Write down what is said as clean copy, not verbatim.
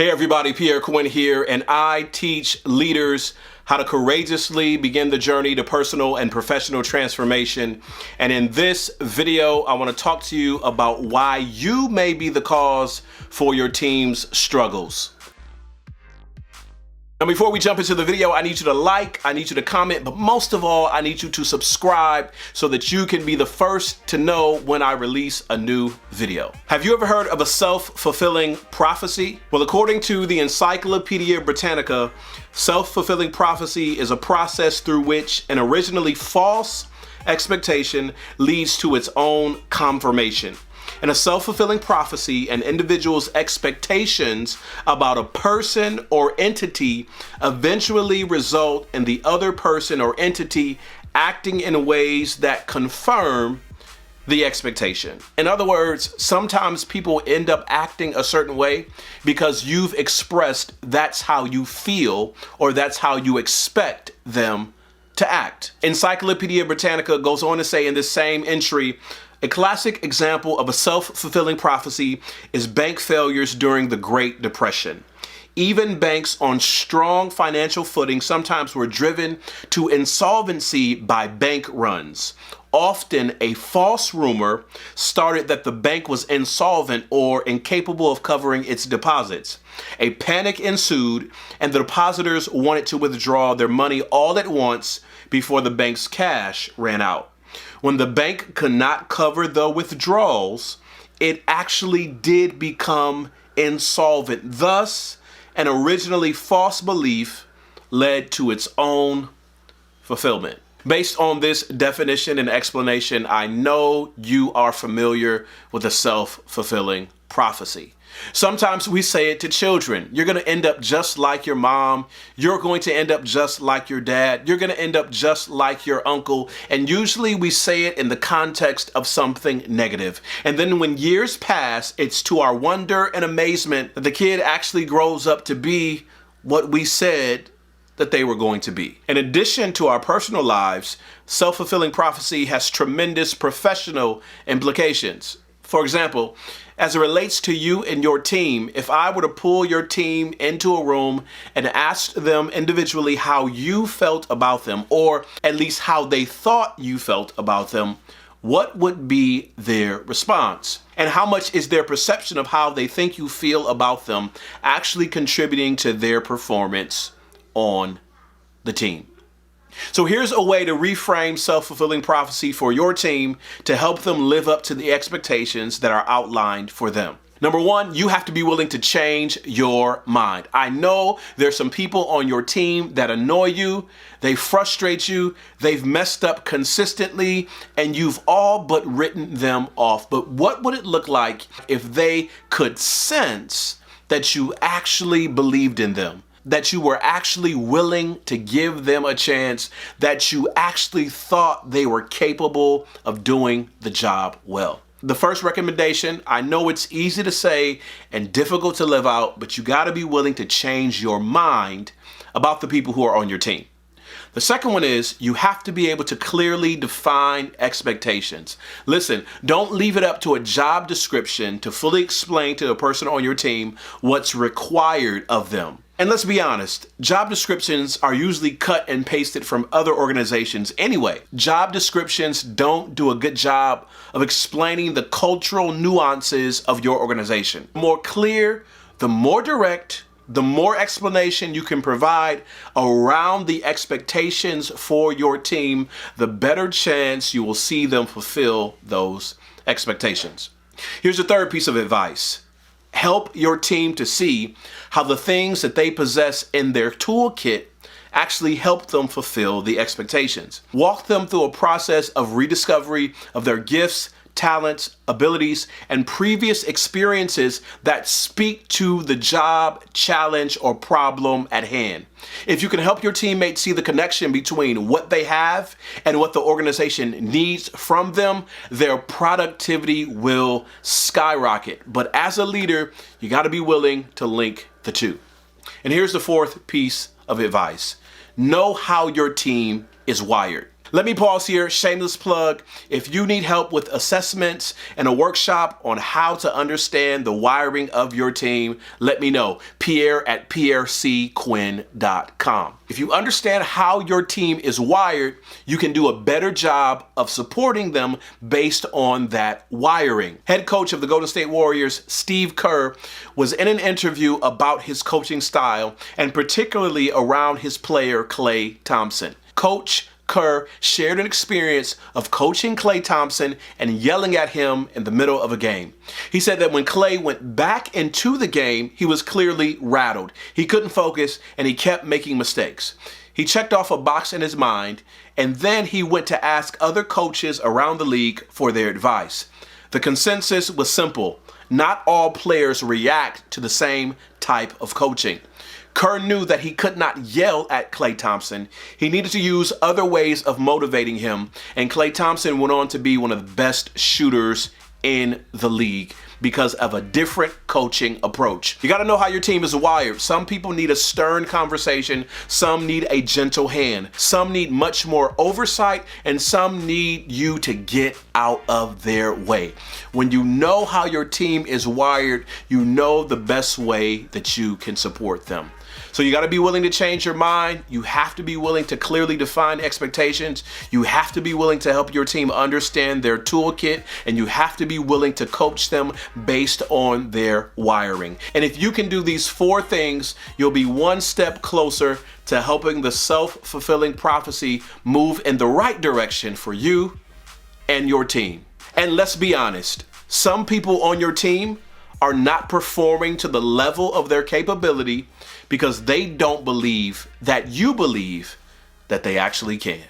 Hey everybody, Pierre Quinn here, and I teach leaders how to courageously begin the journey to personal and professional transformation. And in this video, I want to talk to you about why you may be the cause for your team's struggles. Now, before we jump into the video, I need you to like, I need you to comment, but most of all, I need you to subscribe so that you can be the first to know when I release a new video. Have you ever heard of a self-fulfilling prophecy? Well, according to the Encyclopedia Britannica, self-fulfilling prophecy is a process through which an originally false expectation leads to its own confirmation. In a self-fulfilling prophecy, an individual's expectations about a person or entity eventually result in the other person or entity acting in ways that confirm the expectation. In other words, sometimes people end up acting a certain way because you've expressed that's how you feel or that's how you expect them to act. Encyclopedia Britannica goes on to say in this same entry, a classic example of a self-fulfilling prophecy is bank failures during the Great Depression. Even banks on strong financial footing sometimes were driven to insolvency by bank runs. Often a false rumor started that the bank was insolvent or incapable of covering its deposits. A panic ensued and the depositors wanted to withdraw their money all at once before the bank's cash ran out. When the bank could not cover the withdrawals, it actually did become insolvent. Thus, an originally false belief led to its own fulfillment. Based on this definition and explanation, I know you are familiar with a self-fulfilling prophecy. Sometimes we say it to children. You're going to end up just like your mom. You're going to end up just like your dad. You're going to end up just like your uncle. And usually we say it in the context of something negative. And then when years pass, it's to our wonder and amazement that the kid actually grows up to be what we said that they were going to be. In addition to our personal lives, self-fulfilling prophecy has tremendous professional implications. For example, as it relates to you and your team, if I were to pull your team into a room and ask them individually how you felt about them, or at least how they thought you felt about them, what would be their response? And how much is their perception of how they think you feel about them actually contributing to their performance on the team? So here's a way to reframe self-fulfilling prophecy for your team to help them live up to the expectations that are outlined for them. Number one, you have to be willing to change your mind. I know there's some people on your team that annoy you, they frustrate you, they've messed up consistently, and you've all but written them off. But what would it look like if they could sense that you actually believed in them? That you were actually willing to give them a chance, that you actually thought they were capable of doing the job well. The first recommendation, I know it's easy to say and difficult to live out, but you got to be willing to change your mind about the people who are on your team. The second one is you have to be able to clearly define expectations. Listen, don't leave it up to a job description to fully explain to the person on your team what's required of them. And let's be honest, job descriptions are usually cut and pasted from other organizations anyway. Job descriptions don't do a good job of explaining the cultural nuances of your organization. The more clear, the more direct, the more explanation you can provide around the expectations for your team, the better chance you will see them fulfill those expectations. Here's the third piece of advice. Help your team to see how the things that they possess in their toolkit actually help them fulfill the expectations. Walk them through a process of rediscovery of their gifts, talents, abilities, and previous experiences that speak to the job, challenge, or problem at hand. If you can help your teammates see the connection between what they have and what the organization needs from them, their productivity will skyrocket. But as a leader, you got to be willing to link the two. And here's the fourth piece of advice. Know how your team is wired. Let me pause here, shameless plug. If you need help with assessments and a workshop on how to understand the wiring of your team, let me know. Pierre at pierrecquinn.com. If you understand how your team is wired, you can do a better job of supporting them based on that wiring. Head coach of the Golden State Warriors, Steve Kerr, was in an interview about his coaching style and particularly around his player, Klay Thompson. Coach Kerr shared an experience of coaching Klay Thompson and yelling at him in the middle of a game. He said that when Klay went back into the game, he was clearly rattled. He couldn't focus and he kept making mistakes. He checked off a box in his mind and then he went to ask other coaches around the league for their advice. The consensus was simple. Not all players react to the same type of coaching. Kerr knew that he could not yell at Klay Thompson. He needed to use other ways of motivating him. And Klay Thompson went on to be one of the best shooters in the league because of a different coaching approach. You got to know how your team is wired. Some people need a stern conversation. Some need a gentle hand. Some need much more oversight, and some need you to get out of their way. When you know how your team is wired, you know the best way that you can support them. So you got to be willing to change your mind. You have to be willing to clearly define expectations. You have to be willing to help your team understand their toolkit, and you have to be willing to coach them based on their wiring. And if you can do these 4 things, you'll be one step closer to helping the self-fulfilling prophecy move in the right direction for you and your team. And let's be honest, some people on your team are not performing to the level of their capability because they don't believe that you believe that they actually can.